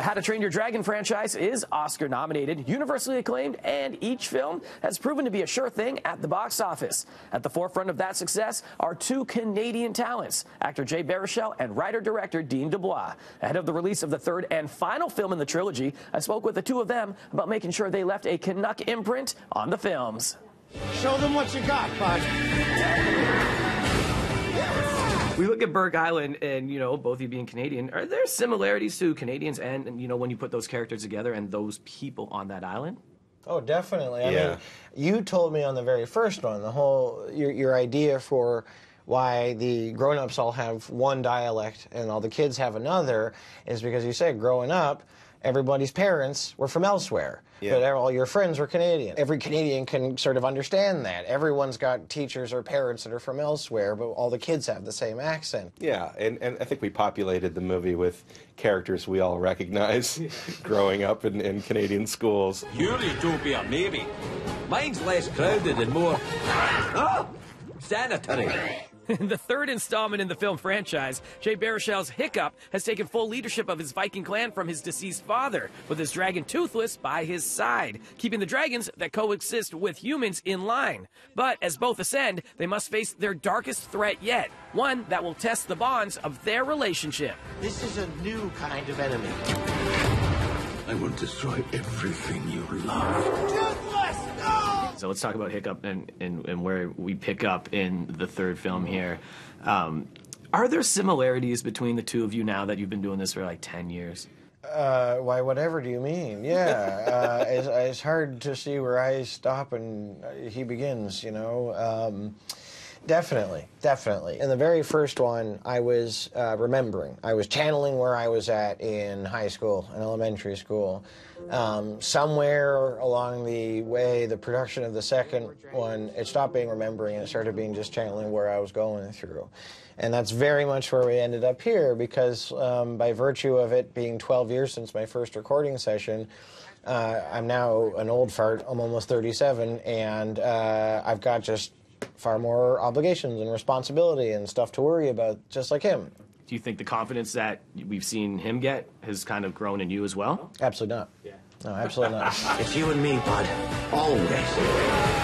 How to Train Your Dragon franchise is Oscar nominated, universally acclaimed, and each film has proven to be a sure thing at the box office. At the forefront of that success are two Canadian talents, actor Jay Baruchel and writer-director Dean DeBlois. Ahead of the release of the third and final film in the trilogy, I spoke with the two of them about making sure they left a Canuck imprint on the films. Show them what you got, bud. We look at Burke Island and, both of you being Canadian, are there similarities to Canadians and, when you put those characters together and those people on that island? Oh, definitely. I mean, you told me on the very first one, the whole, your idea for why the grown-ups all have one dialect and all the kids have another is because you said growing up, everybody's parents were from elsewhere, but all your friends were Canadian. Every Canadian can sort of understand that. Everyone's got teachers or parents that are from elsewhere, but all the kids have the same accent. Yeah, and I think we populated the movie with characters we all recognize growing up in Canadian schools. Your utopia, maybe. Mine's less crowded and more sanitary. In the third installment in the film franchise, Jay Baruchel's Hiccup has taken full leadership of his Viking clan from his deceased father, with his dragon Toothless by his side, keeping the dragons that coexist with humans in line. But as both ascend, they must face their darkest threat yet, one that will test the bonds of their relationship. This is a new kind of enemy. I will destroy everything you love. Toothless, no! So let's talk about Hiccup and where we pick up in the third film here. Are there similarities between the two of you now that you've been doing this for like 10 years? Why, whatever do you mean? Yeah, it's hard to see where I stop and he begins, Definitely, definitely. In the very first one, I was remembering. I was channeling where I was at in high school, in elementary school. Somewhere along the way, the production of the second one, it stopped being remembering and it started being just channeling where I was going through. And that's very much where we ended up here because by virtue of it being 12 years since my first recording session, I'm now an old fart. I'm almost 37, and I've got just far more obligations and responsibility and stuff to worry about, just like him. Do you think the confidence that we've seen him get has kind of grown in you as well? Absolutely not. No, absolutely not. It's you and me, bud. Always.